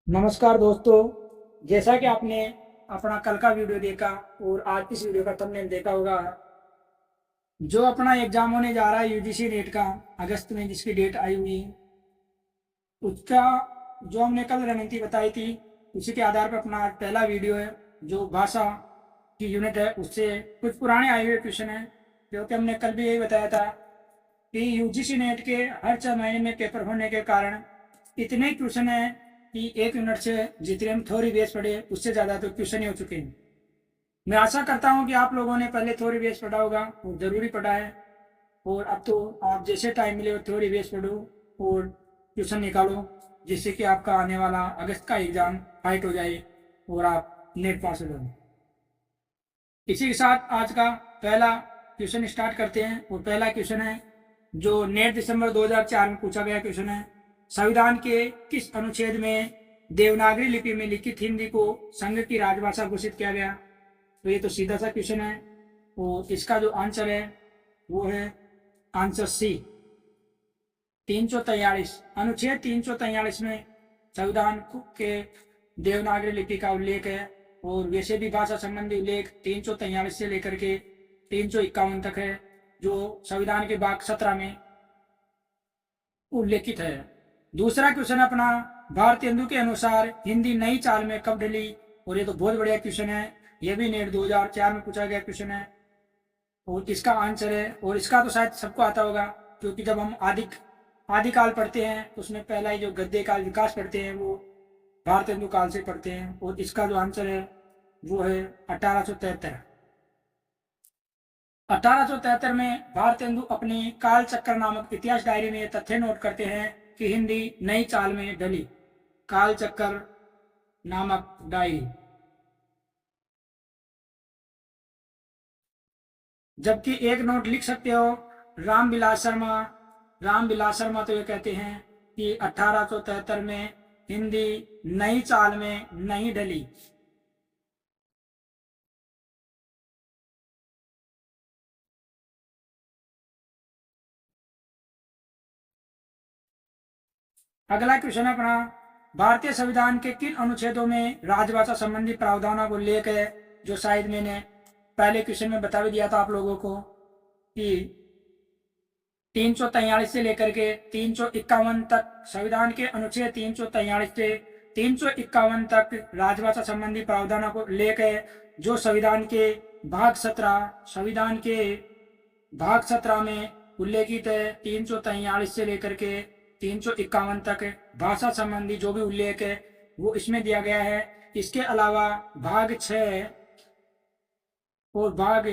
नमस्कार दोस्तों। जैसा कि आपने अपना कल का वीडियो देखा और आज इस वीडियो का थंबनेल देखा होगा, जो अपना एग्जाम होने जा रहा है यूजीसी नेट का अगस्त में, जिसकी डेट आई हुई है, उसका जो हमने कल रणनीति बताई थी उसी के आधार पर अपना पहला वीडियो है। जो भाषा की यूनिट है उससे कुछ पुराने आए हुए क्वेश्चन हैं, क्योंकि हमने कल भी यही बताया था कि यूजीसी नेट के हर 6 महीने में पेपर होने के कारण इतने क्वेश्चन हैं कि एक यूनिट से जितने हम थ्योरी बेस पढ़े उससे ज़्यादा तो क्वेश्चन ही हो चुके हैं। मैं आशा करता हूं कि आप लोगों ने पहले थ्योरी बेस पढ़ा होगा और ज़रूरी पढ़ा है, और अब तो आप जैसे टाइम मिले थ्योरी बेस पढ़ो और ट्यूशन निकालो, जिससे कि आपका आने वाला अगस्त का एग्ज़ाम फाइट हो जाए और आप नेट पास हो जाओ। इसी के साथ आज का पहला क्वेश्चन स्टार्ट करते हैं। और पहला क्वेश्चन है जो नेट दिसंबर 2004 में पूछा गया क्वेश्चन है, संविधान के किस अनुच्छेद में देवनागरी लिपि में लिखित हिंदी को संघ की राजभाषा घोषित किया गया। तो ये तो सीधा सा क्वेश्चन है और इसका जो आंसर है वो है आंसर सी, 343। अनुच्छेद 343 में संविधान के देवनागरी लिपि का उल्लेख है, और वैसे भी भाषा संबंधी उल्लेख 343 से लेकर के 351 तक है, जो संविधान के भाग 17 में उल्लेखित है। दूसरा क्वेश्चन अपना, भारतेंदु के अनुसार हिंदी नई चाल में कब ढली। और ये तो बहुत बढ़िया क्वेश्चन है, ये भी नेट 2004 में पूछा गया क्वेश्चन है और इसका आंसर है, और इसका तो शायद सबको आता होगा, क्योंकि जब हम आदिकाल पढ़ते हैं तो उसमें पहला ही जो गद्य काल विकास पढ़ते हैं वो भारतेंदु काल से पढ़ते हैं, और इसका जो आंसर है वो है 1873। 1873 में भारतेंदु अपनी काल चक्कर नामक इतिहास डायरी में तथ्य नोट करते हैं कि हिंदी नई चाल में ढली। काल चक्कर नामक डायरी। जबकि एक नोट लिख सकते हो, रामविलास शर्मा। रामविलास शर्मा तो ये कहते हैं कि 1873 में हिंदी नई चाल में नहीं ढली। अगला क्वेश्चन अपना, भारतीय संविधान के किन अनुच्छेदों में राजभाषा संबंधी प्रावधानों को उल्लेख है। जो शायद मैंने पहले क्वेश्चन में बता भी दिया था आप लोगों को कि 343 से लेकर के 351 तक, संविधान के अनुच्छेद 343 से 351 तक राजभाषा संबंधी प्रावधानों को उल्लेख है, जो संविधान के भाग 17 में उल्लेखित है। 343 से लेकर के 351 तक भाषा संबंधी जो भी उल्लेख है वो इसमें दिया गया है। इसके अलावा भाग 6 और भाग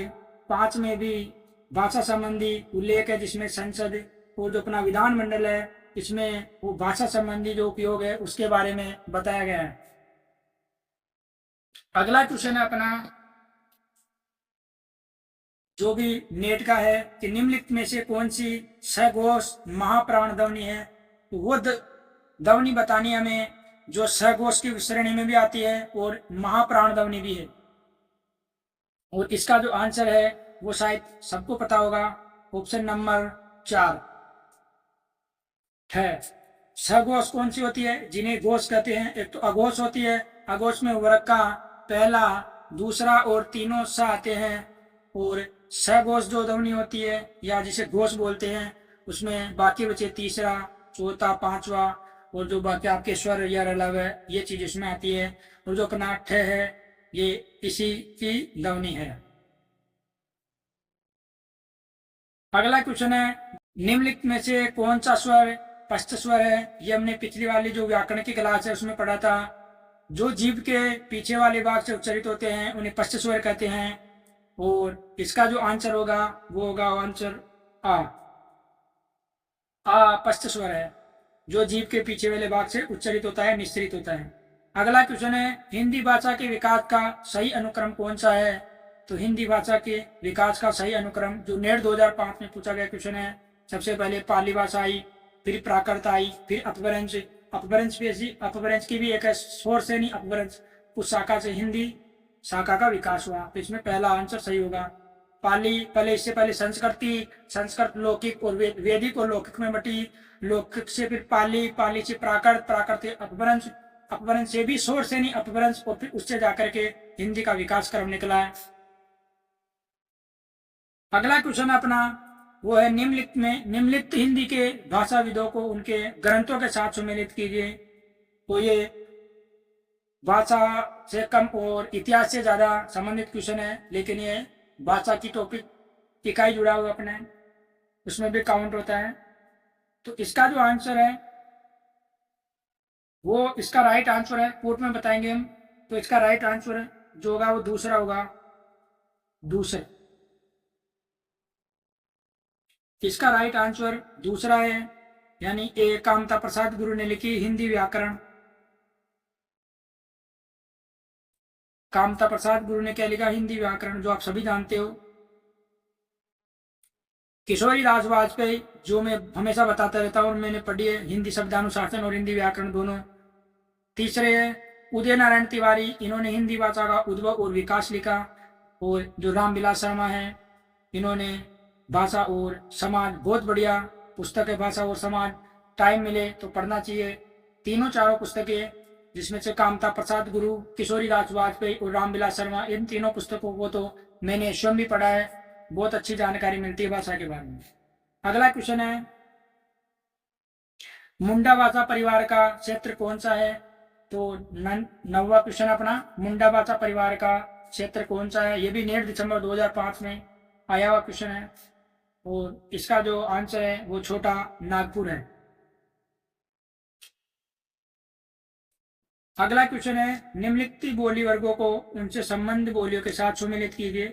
5 में भी भाषा संबंधी उल्लेख है, जिसमें संसद और जो अपना विधानमंडल है इसमें वो भाषा संबंधी जो उपयोग है उसके बारे में बताया गया है। अगला क्वेश्चन है अपना, जो भी नेट का है, कि निम्नलिखित में से कौन सी सघोष महाप्राण ध्वनि है। तो वो ध्वनि बतानी हमें जो सघोष की श्रेणी में भी आती है और महाप्राण ध्वनि भी है। और इसका जो आंसर है वो शायद सबको पता होगा, ऑप्शन नंबर 4 है। सघोष कौन सी होती है, जिन्हें घोष कहते हैं। एक तो अघोष होती है, अघोष में वर्ग का पहला, दूसरा और तीनों सा आते हैं। और सघोष जो ध्वनि होती है या जिसे घोष बोलते हैं, उसमें बाकी बचे तीसरा, चौथा, पांचवा, और जो बाकी आपके स्वर या रलव है ये चीज इसमें आती है। और जो कनाठ है ये इसी की ध्वनि है। अगला क्वेश्चन है, निम्नलिखित में से कौन सा स्वर पश्च स्वर है। ये हमने पिछली वाली जो व्याकरण की क्लास है उसमें पढ़ा था। जो जीभ के पीछे वाले भाग से उच्चारित होते हैं उन्हें पश्च स्वर कहते हैं। और इसका जो आंसर होगा वो होगा आंसर आ पश्च स्वर है, जो जीभ के पीछे वाले भाग से उच्चारित होता है, निश्रित होता है। अगला क्वेश्चन है, हिंदी भाषा के विकास का सही अनुक्रम कौन सा है। तो हिंदी भाषा के विकास का सही अनुक्रम जो नेट 2005 में पूछा गया क्वेश्चन है, सबसे पहले पाली भाषा आई, फिर प्राकृत आई, फिर अपभ्रंश। अपभ्रंश की भी एक सोर्स है, नहीं अपभ्रंश, उस शाखा से हिंदी शाखा का विकास हुआ। तो इसमें पहला आंसर सही होगा। पाली पहले, इससे पहले संस्कृत थी, संस्कृत लौकिक और वैदिक और लौकिक में बटी, लौकिक से फिर पाली, पाली से प्राकृत, प्राकृत से अपभ्रंश, अपभ्रंश से भी, शोर से नहीं अपभ्रंश, और फिर उससे जाकर के हिंदी का विकास क्रम निकला है। अगला क्वेश्चन अपना वो है निम्नलिखित हिंदी के भाषाविदों को उनके ग्रंथों के साथ सम्मिलित कीजिए। तो ये भाषा से कम और इतिहास से ज्यादा संबंधित क्वेश्चन है, लेकिन ये भाषा की टॉपिक इकाई जुड़ा हुआ अपने, उसमें भी काउंट होता है। तो इसका जो आंसर है वो, इसका राइट आंसर है, कोर्ट में बताएंगे हम। तो इसका राइट आंसर जो होगा वो दूसरा होगा, दूसरा। इसका राइट आंसर दूसरा है, यानी ए कामता प्रसाद गुरु ने लिखी हिंदी व्याकरण। कामता प्रसाद गुरु ने क्या लिखा? हिंदी व्याकरण, जो आप सभी जानते हो। किशोरी दास वाजपेयी, जो मैं हमेशा बताता रहता हूँ और मैंने पढ़ी है, हिंदी शब्दानुशासन और हिंदी व्याकरण दोनों। तीसरे है उदय नारायण तिवारी, इन्होंने हिंदी भाषा का उद्भव और विकास लिखा। और जो रामविलास शर्मा है, इन्होंने भाषा और समाज, बहुत बढ़िया पुस्तक है भाषा और समाज, टाइम मिले तो पढ़ना चाहिए। तीनों चारों पुस्तकें, जिसमें से कामता प्रसाद गुरु, किशोरी दास वाजपेयी और रामविलास शर्मा, इन तीनों पुस्तकों को तो मैंने स्वयं भी पढ़ा है, बहुत अच्छी जानकारी मिलती है भाषा के बारे में। अगला क्वेश्चन है मुंडा भाषा परिवार का क्षेत्र कौन सा है? तो 9वां क्वेश्चन अपना, मुंडा भाषा परिवार का क्षेत्र कौन सा है? ये भी नेट दिसंबर 2005 में आया हुआ क्वेश्चन है, और इसका जो आंसर है वो छोटा नागपुर है। अगला क्वेश्चन है निम्नलिखित बोली वर्गों को उनसे संबंध बोलियों के साथ सम्मिलित कीजिए।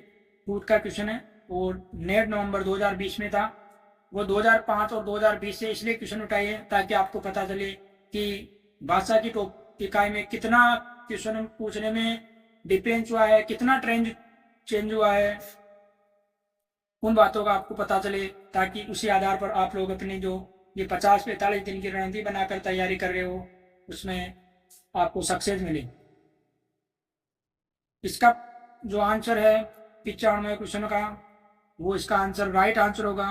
कूट का क्वेश्चन है और नेट नवंबर 2020 में था। वो 2005 और 2020 से इसलिए क्वेश्चन उठाइए ताकि आपको पता चले कि भाषा की इकाई में कितना क्वेश्चन पूछने में डिफरेंस हुआ है, कितना ट्रेंड चेंज हुआ है, उन बातों का आपको पता चले, ताकि उसी आधार पर आप लोग अपनी जो ये 50-45 दिन की रणनीति बनाकर तैयारी कर रहे हो उसमें आपको सक्सेस मिले। इसका जो आंसर है 95 क्वेश्चन का, वो इसका आंसर राइट आंसर होगा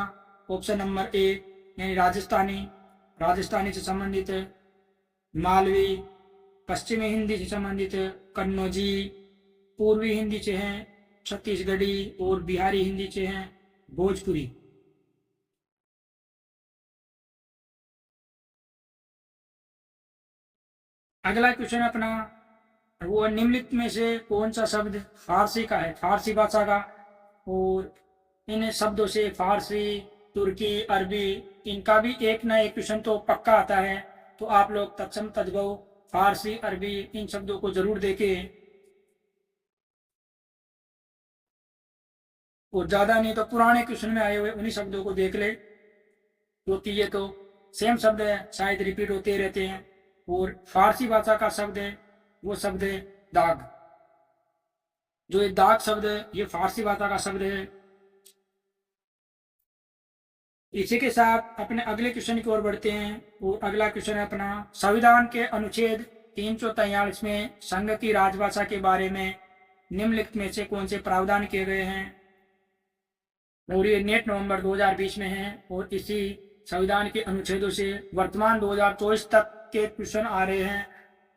ऑप्शन नंबर ए, यानी राजस्थानी से संबंधित है, मालवी, पश्चिमी हिंदी से संबंधित है, कन्नौजी, पूर्वी हिंदी से हैं छत्तीसगढ़ी, और बिहारी हिंदी से हैं भोजपुरी। अगला क्वेश्चन अपना वो निम्नलिखित में से कौन सा शब्द फारसी का है, फारसी भाषा का? और इन शब्दों से फारसी, तुर्की, अरबी, इनका भी एक ना एक क्वेश्चन तो पक्का आता है। तो आप लोग तत्सम तद्भव फारसी, अरबी, इन शब्दों को जरूर देखें, और ज्यादा नहीं तो पुराने क्वेश्चन में आए हुए उन्हीं शब्दों को देख ले, क्योंकि ये तो सेम शब्द है, शायद रिपीट होते रहते हैं। और फारसी भाषा का शब्द है वो शब्द है दाग। जो ये दाग शब्द है ये फारसी भाषा का शब्द है। इसी के साथ अपने अगले क्वेश्चन की ओर बढ़ते हैं। और अगला क्वेश्चन है अपना संविधान के अनुच्छेद 343 में संघ की राजभाषा के बारे में निम्नलिखित में से कौन से प्रावधान किए गए हैं? और ये नेट नवंबर 2020 में है, और इसी संविधान के अनुच्छेदों से वर्तमान 2024 तक के क्वेश्चन आ रहे हैं।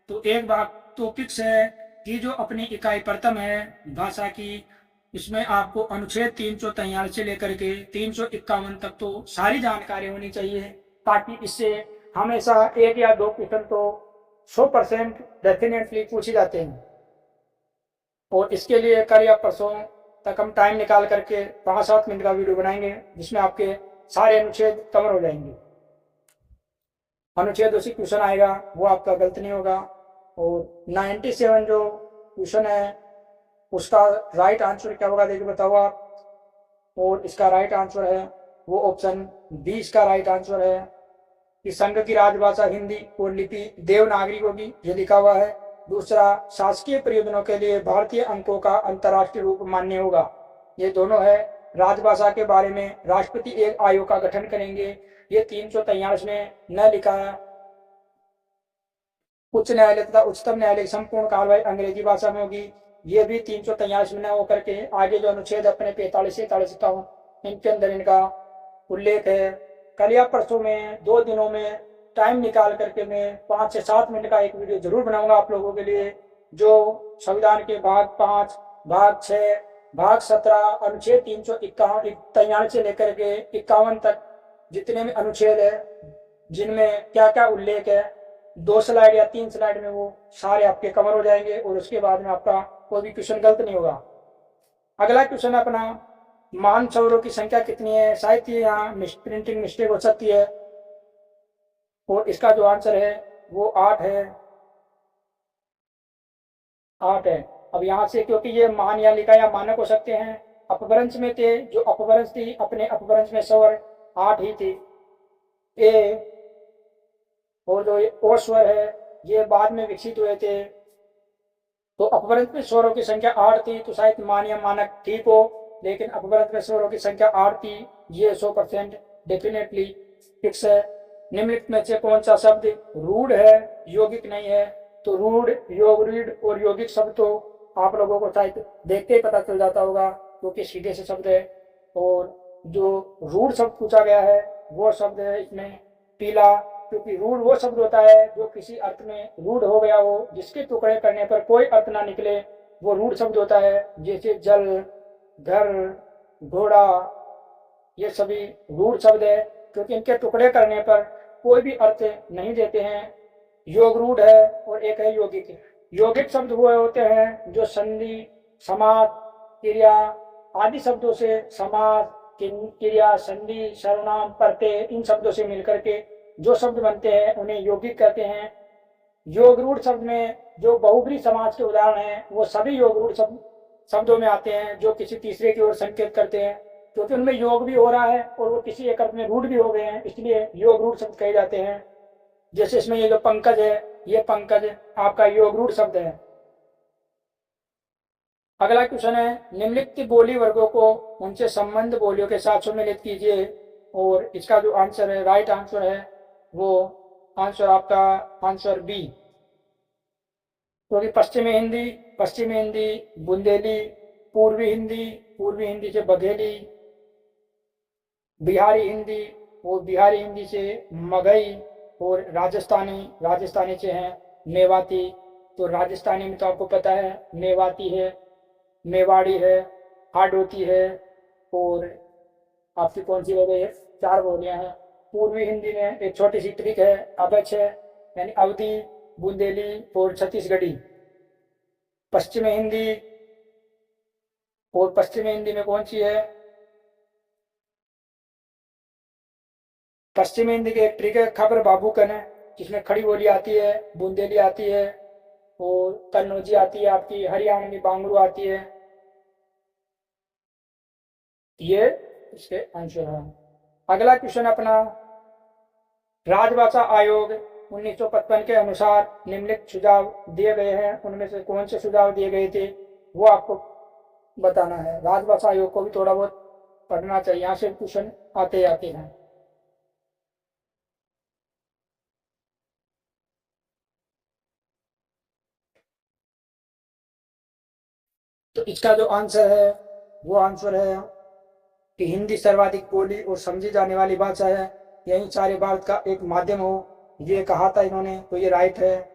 तो एक बात तो फिक्स है कि जो अपनी इकाई प्रथम है भाषा की, इसमें आपको अनुच्छेद 343 से लेकर के 351 तक तो सारी जानकारी होनी चाहिए, ताकि इससे हमेशा एक या दो क्वेश्चन तो 100% डेफिनेटली पूछे जाते हैं। और इसके लिए कल या परसों तक हम टाइम निकाल करके 5-7 मिनट का वीडियो बनाएंगे, जिसमें आपके सारे अनुच्छेद कवर हो जाएंगे। अनुच्छेद उसी क्वेश्चन आएगा, वो आपका गलत नहीं होगा। और 97 जो क्वेश्चन है उसका राइट आंसर क्या होगा देखिए बताओ आप। और इसका राइट आंसर है वो ऑप्शन 20 का राइट आंसर है कि संघ की राजभाषा हिंदी और लिपि देवनागरी होगी, ये लिखा हुआ है। दूसरा, शासकीय प्रयोजनों के लिए भारतीय अंकों का अंतर्राष्ट्रीय रूप मान्य होगा, ये दोनों है। राजभाषा के बारे में राष्ट्रपति एक आयोग का गठन करेंगे, ये 343 में न लिखा है। उच्च न्यायालय तथा उच्चतम न्यायालय की संपूर्ण कार्रवाई अंग्रेजी भाषा में होगी, ये भी 343 में न होकर के आगे जो अनुच्छेद अपने 45 से 47 इनके अंदर इनका उल्लेख है। कल या परसों में 2 दिनों में टाइम निकाल करके मैं 5 से 7 मिनट का एक वीडियो जरूर बनाऊंगा आप लोगों के लिए, जो संविधान के भाग 5, भाग 6, भाग 17, अनुच्छेद 393 से लेकर के 51 तक जितने भी अनुच्छेद है, जिनमें क्या क्या उल्लेख है, 2 स्लाइड या 3 स्लाइड में वो सारे आपके कवर हो जाएंगे और उसके बाद में आपका कोई भी क्वेश्चन गलत नहीं होगा। अगला क्वेश्चन अपना, मान सौरों की संख्या कितनी है? शायद ये यहाँ प्रिंटिंग मिस्टेक हो सकती है और इसका जो आंसर है वो 8 है, 8 है। अब यहाँ से क्योंकि ये मान या लिखा या मानक हो सकते हैं, अपभ्रंश में थे, जो अपभ्रंश थी अपने अपभ्रंश में स्वर 8 ही थी। ए और जो ओ स्वर है ये बाद में विकसित हुए थे, तो अपभ्रंश में स्वरों की संख्या 8 थी, तो शायद मान या मानक ठीक हो, लेकिन अपभ्रंश में स्वरों की संख्या 8 थी, ये 100% डेफिनेटली फिक्स है। निम्नलिखित में से कौन सा शब्द रूढ़ है, यौगिक नहीं है? तो रूढ़, योगरूढ़ और यौगिक शब्द तो आप लोगों को शायद देखते ही पता चल जाता होगा, क्योंकि सीधे से शब्द है। और जो रूढ़ शब्द पूछा गया है वो शब्द है इसमें पीला, क्योंकि रूढ़ वो शब्द होता है जो किसी अर्थ में रूढ़ हो गया हो, जिसके टुकड़े करने पर कोई अर्थ ना निकले, वो रूढ़ शब्द होता है। जैसे जल, घर, घोड़ा, ये सभी रूढ़ शब्द है, क्योंकि इनके टुकड़े करने पर कोई भी अर्थ नहीं देते हैं। योग रूढ़ है और एक है यौगिक। यौगिक शब्द वो होते हैं जो संधि, समास, क्रिया आदि शब्दों से, समास, क्रिया, संधि, सर्वनाम, प्रत्यय, इन शब्दों से मिलकर के जो शब्द बनते हैं उन्हें यौगिक कहते हैं। योगरूढ़ शब्द में जो बहुब्री समाज के उदाहरण हैं वो सभी योगरूढ़ शब्दों में आते हैं, जो किसी तीसरे की ओर संकेत करते हैं, क्योंकि उनमें योग भी हो रहा है और वो किसी एक अर्थ में रूढ़ भी हो गए हैं, इसलिए योगरूढ़ शब्द कहे जाते हैं। जैसे इसमें ये जो पंकज है, ये पंकज आपका योगरूढ़ शब्द है। अगला क्वेश्चन है, निम्नलिखित बोली वर्गों को उनसे संबंध बोलियों के साथ सम्मिलित कीजिए, और इसका जो आंसर है, राइट आंसर है वो आंसर आपका आंसर बी, क्योंकि पश्चिमी हिंदी बुंदेली, पूर्वी हिंदी से बघेली, बिहारी हिंदी से मगही, और राजस्थानी से है मेवाती। तो राजस्थानी में तो आपको पता है मेवाती है, मेवाड़ी है, हाडोती है, और आपकी कौन सी हो गई है? 4 बोलियां हैं। पूर्वी हिंदी में एक छोटी सी ट्रिक है, अवच है, यानी अवधी, बुंदेली और छत्तीसगढ़ी। पश्चिमी हिंदी में कौन सी है? पश्चिमी हिंदी की एक ट्रिक है खबर बाबूकन है, जिसमें खड़ी बोली आती है, बुंदेली आती है और कन्नौजी आती है, आपकी हरियाणवी बांगरू आती है। ये इसके आंसर है। अगला क्वेश्चन अपना, राजभाषा आयोग 1955 के अनुसार निम्नलिखित सुझाव दिए गए हैं, उनमें से कौन से सुझाव दिए गए थे वो आपको बताना है। राजभाषा आयोग को भी थोड़ा बहुत पढ़ना चाहिए, यहाँ से क्वेश्चन आते हैं। तो इसका जो आंसर है वो आंसर है कि हिंदी सर्वाधिक बोली और समझी जाने वाली भाषा है, यही सारे भारत का एक माध्यम हो, ये कहा था इन्होंने, तो ये राइट है।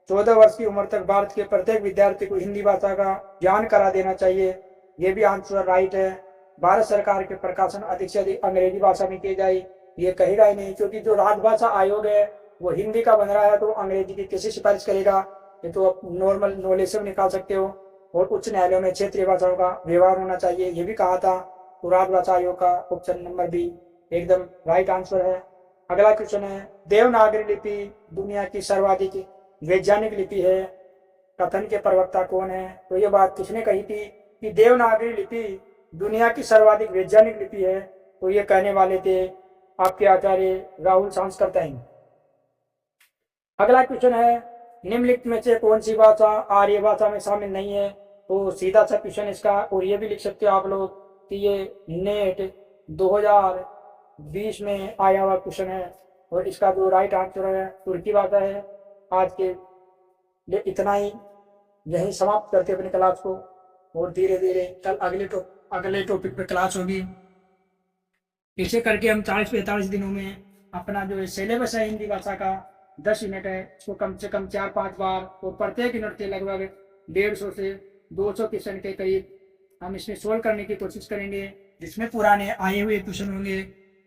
14 वर्ष की उम्र तक भारत के प्रत्येक विद्यार्थी को हिंदी भाषा का ज्ञान करा देना चाहिए, ये भी आंसर राइट है। भारत सरकार के प्रकाशन अधिक से अधिक अंग्रेजी भाषा में किए जाए, ये कहेगा ही नहीं, क्योंकि जो राजभाषा आयोग है वो हिंदी का बन रहा है, तो अंग्रेजी की कैसे सिफारिश करेगा? ये तो आप नॉर्मल नॉलेज से निकाल सकते हो। और उच्च न्यायालयों में क्षेत्रीय भाषाओं का व्यवहार होना चाहिए, ये भी कहा था। तो राजभाषा आयोग का ऑप्शन नंबर बी एकदम राइट आंसर है। अगला क्वेश्चन है, देवनागरी लिपि दुनिया की सर्वाधिक वैज्ञानिक लिपि है, कथन के प्रवक्ता कौन है? तो ये बात किसने कही थी कि देवनागरी लिपि दुनिया की सर्वाधिक वैज्ञानिक लिपि है? तो ये कहने वाले थे आपके आचार्य राहुल सांस्कृतिक। अगला क्वेश्चन है, निम्नलिखित में से कौन सी भाषा आर्य भाषा में शामिल नहीं है? तो सीधा सा क्वेश्चन इसका, और ये भी लिख सकते हो आप लोग कि ये नेट 2020 में आया हुआ क्वेश्चन है, और इसका जो राइट आंसर है तुर्की भाषा है। आज के लिए इतना ही, यही समाप्त करते अपनी क्लास को, और धीरे धीरे कल अगले टॉपिक पे क्लास होगी। इसे करके हम 40-45 दिनों में अपना जो सिलेबस है हिंदी भाषा का 10 यूनिट है, इसको कम से कम 4-5 बार और प्रत्येक यूनिट के लगभग 150 से 200 क्वेश्चन के करीब हम इसमें सोल्व करने की कोशिश करेंगे, जिसमें पुराने आए हुए क्वेश्चन होंगे,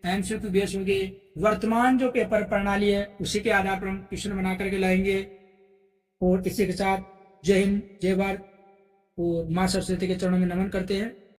एमसीक्यू बेस होंगे, वर्तमान जो पेपर प्रणाली है उसी के आधार पर हम क्वेश्चन बना करके लाएंगे। और इसी के साथ जय हिंद, जय भारत और माँ सरस्वती के चरणों में नमन करते हैं।